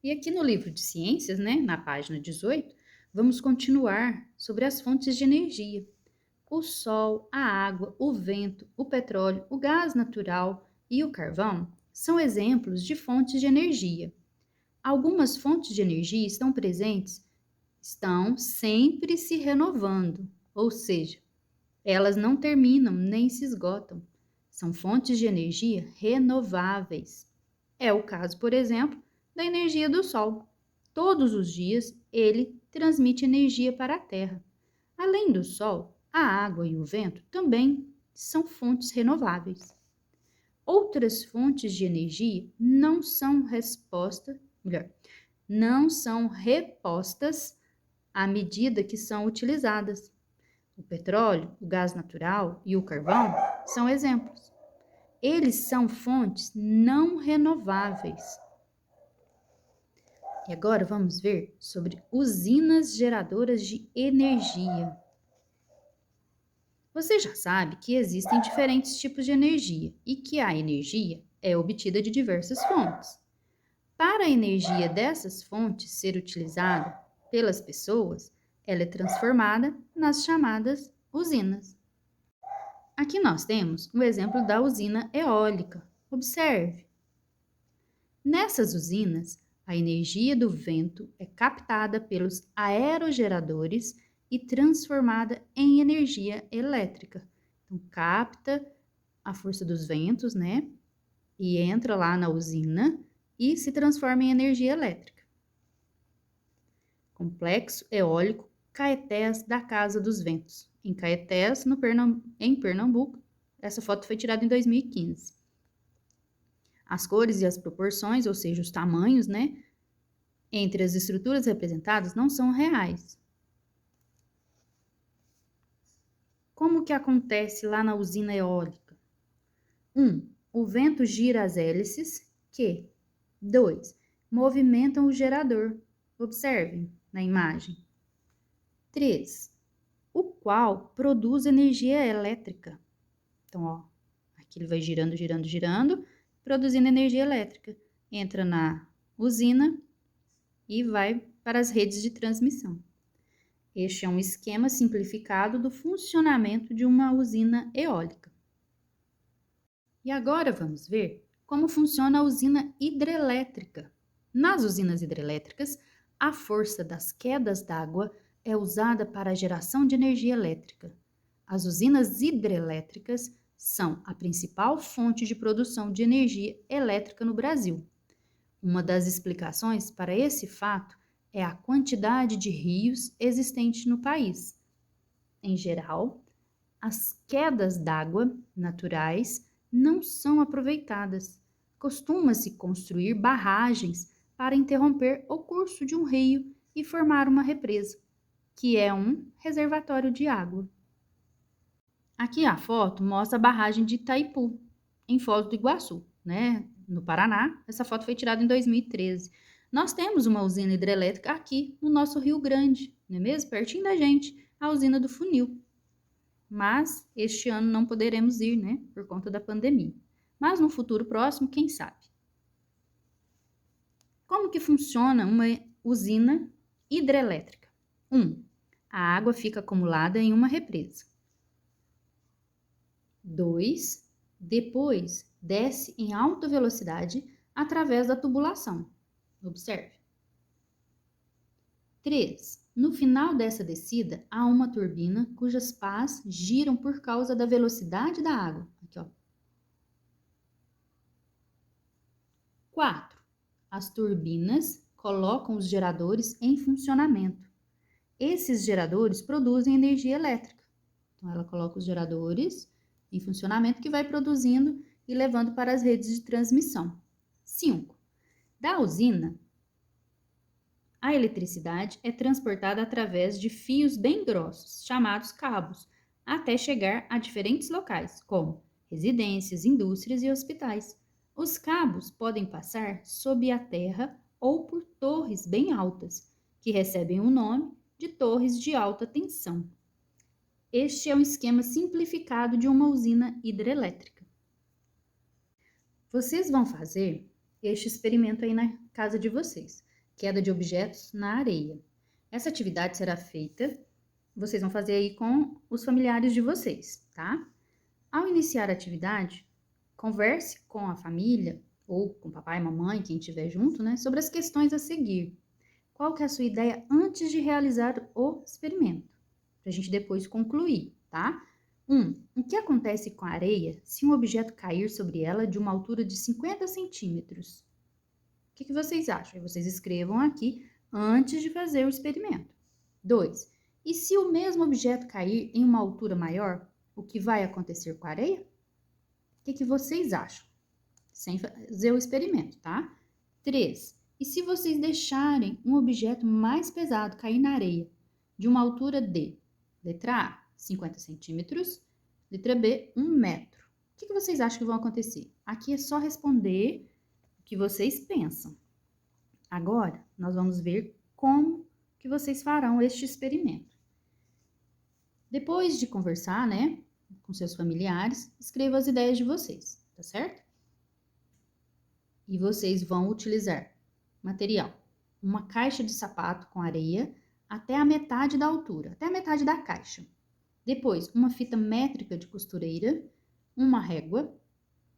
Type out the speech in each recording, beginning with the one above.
E aqui no livro de ciências, né, na página 18, vamos continuar sobre as fontes de energia. O sol, a água, o vento, o petróleo, o gás natural e o carvão são exemplos de fontes de energia. Algumas fontes de energia estão sempre se renovando, ou seja, elas não terminam nem se esgotam. São fontes de energia renováveis. É o caso, por exemplo, da energia do Sol. Todos os dias ele transmite energia para a Terra. Além do Sol, a água e o vento também são fontes renováveis. Outras fontes de energia não são repostas à medida que são utilizadas. O petróleo, o gás natural e o carvão são exemplos. Eles são fontes não renováveis. E agora vamos ver sobre usinas geradoras de energia. Você já sabe que existem diferentes tipos de energia e que a energia é obtida de diversas fontes. Para a energia dessas fontes ser utilizada pelas pessoas, ela é transformada nas chamadas usinas. Aqui nós temos o exemplo da usina eólica. Observe. Nessas usinas, a energia do vento é captada pelos aerogeradores e transformada em energia elétrica. Então, capta a força dos ventos, né? E entra lá na usina e se transforma em energia elétrica. Complexo eólico Caetés da Casa dos Ventos. Em Caetés, em Pernambuco. Essa foto foi tirada em 2015. As cores e as proporções, ou seja, os tamanhos, né, entre as estruturas representadas não são reais. Como que acontece lá na usina eólica? 1. O vento gira as hélices que 2. Movimentam o gerador. Observem na imagem. 3. O qual produz energia elétrica. Então, ó, aqui ele vai girando, girando, girando, produzindo energia elétrica. Entra na usina e vai para as redes de transmissão. Este é um esquema simplificado do funcionamento de uma usina eólica. E agora vamos ver como funciona a usina hidrelétrica. Nas usinas hidrelétricas, a força das quedas d'água é usada para a geração de energia elétrica. As usinas hidrelétricas são a principal fonte de produção de energia elétrica no Brasil. Uma das explicações para esse fato é a quantidade de rios existente no país. Em geral, as quedas d'água naturais não são aproveitadas. Costuma-se construir barragens para interromper o curso de um rio e formar uma represa, que é um reservatório de água. Aqui a foto mostra a barragem de Itaipu, em Foz do Iguaçu, né, no Paraná. Essa foto foi tirada em 2013. Nós temos uma usina hidrelétrica aqui no nosso Rio Grande, não é mesmo? Pertinho da gente, a usina do Funil. Mas este ano não poderemos ir, né, por conta da pandemia. Mas no futuro próximo, quem sabe? Como que funciona uma usina hidrelétrica? 1. A água fica acumulada em uma represa. 2. Depois desce em alta velocidade através da tubulação. Observe. 3. No final dessa descida, há uma turbina cujas pás giram por causa da velocidade da água. Aqui, ó. 4. As turbinas colocam os geradores em funcionamento. Esses geradores produzem energia elétrica. Então, ela coloca os geradores em funcionamento que vai produzindo e levando para as redes de transmissão. 5. Da usina, a eletricidade é transportada através de fios bem grossos, chamados cabos, até chegar a diferentes locais, como residências, indústrias e hospitais. Os cabos podem passar sob a terra ou por torres bem altas, que recebem o nome de torres de alta tensão. Este é um esquema simplificado de uma usina hidrelétrica. Vocês vão fazer este experimento aí na casa de vocês. queda de objetos na areia. Essa atividade será feita, vocês vão fazer aí com os familiares de vocês, tá? Ao iniciar a atividade, converse com a família ou com papai e mamãe, quem estiver junto, né, sobre as questões a seguir. Qual que é a sua ideia antes de realizar o experimento? Para a gente depois concluir, tá? 1. O que acontece com a areia se um objeto cair sobre ela de uma altura de 50 centímetros? O que vocês acham? Aí vocês escrevam aqui antes de fazer o experimento. 2. E se o mesmo objeto cair em uma altura maior, o que vai acontecer com a areia? O que vocês acham? Sem fazer o experimento, tá? 3. E se vocês deixarem um objeto mais pesado cair na areia, de uma altura de, letra A, 50 centímetros, letra B, 1 metro. O que vocês acham que vai acontecer? Aqui é só responder o que vocês pensam. Agora, nós vamos ver como que vocês farão este experimento. Depois de conversar, né, com seus familiares, escreva as ideias de vocês, tá certo? E vocês vão utilizar material: uma caixa de sapato com areia até a metade da altura, até a metade da caixa. Depois, uma fita métrica de costureira, uma régua,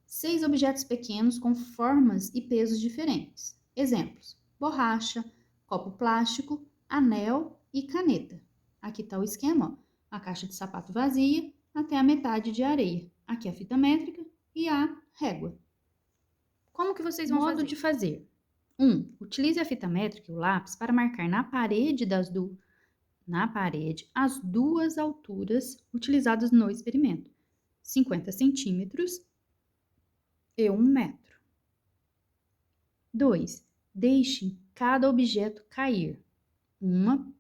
6 objetos pequenos com formas e pesos diferentes. Exemplos: borracha, copo plástico, anel e caneta. Aqui está o esquema, ó. A caixa de sapato vazia até a metade de areia. Aqui a fita métrica e a régua. Como que vocês vão fazer? Modo de fazer. 1. Utilize a fita métrica e o lápis para marcar na parede as duas alturas utilizadas no experimento: 50 centímetros e 1 metro. 2. Deixe cada objeto cair, um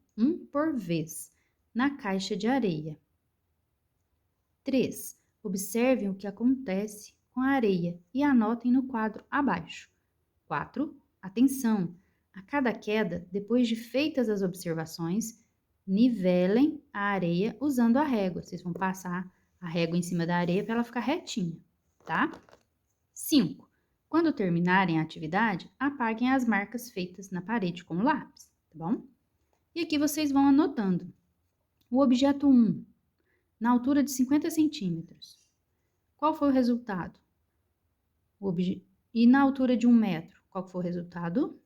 por vez, na caixa de areia. 3. Observem o que acontece com a areia e anotem no quadro abaixo. 4. Atenção! A cada queda, depois de feitas as observações, nivelem a areia usando a régua. Vocês vão passar a régua em cima da areia para ela ficar retinha, tá? 5. Quando terminarem a atividade, apaguem as marcas feitas na parede com o lápis, tá bom? E aqui vocês vão anotando. O objeto 1, na altura de 50 centímetros. Qual foi o resultado? E na altura de 1 metro, qual foi o resultado?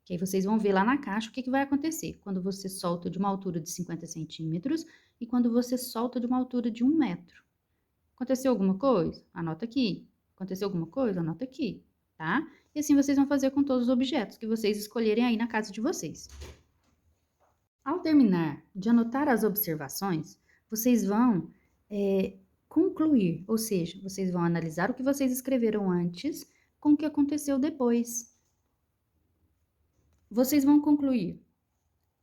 Que aí vocês vão ver lá na caixa o que vai acontecer quando você solta de uma altura de 50 centímetros e quando você solta de uma altura de 1 metro. Aconteceu alguma coisa? Anota aqui. Aconteceu alguma coisa? Anota aqui, tá? E assim vocês vão fazer com todos os objetos que vocês escolherem aí na casa de vocês. Ao terminar de anotar as observações, vocês vão concluir, ou seja, vocês vão analisar o que vocês escreveram antes com o que aconteceu depois. Vocês vão concluir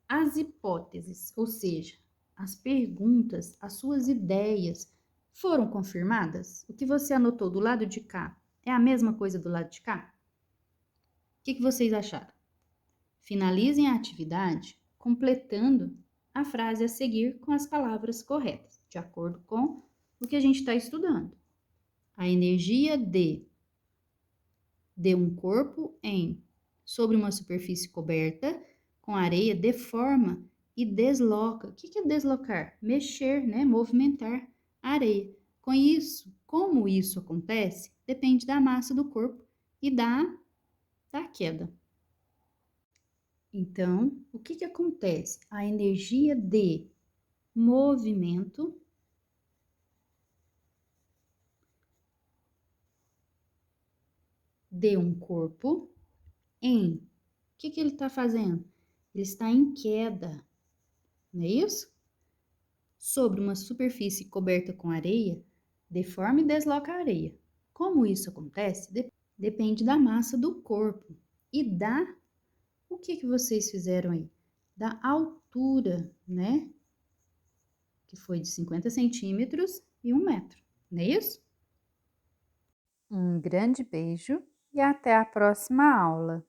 as hipóteses, ou seja, as perguntas, as suas ideias foram confirmadas? O que você anotou do lado de cá é a mesma coisa do lado de cá? O que vocês acharam? Finalizem a atividade completando a frase a seguir com as palavras corretas, de acordo com o que a gente está estudando. A energia de um corpo sobre uma superfície coberta com areia deforma e desloca. O que é deslocar? Mexer, né? Movimentar a areia. Com isso, como isso acontece, depende da massa do corpo e da queda. Então, o que acontece? A energia de movimento de um corpo o que ele está fazendo? Ele está em queda, não é isso? Sobre uma superfície coberta com areia, deforma e desloca a areia. Como isso acontece? Depende da massa do corpo e o que vocês fizeram aí? Da altura, né? Que foi de 50 centímetros e 1 metro, não é isso? Um grande beijo e até a próxima aula!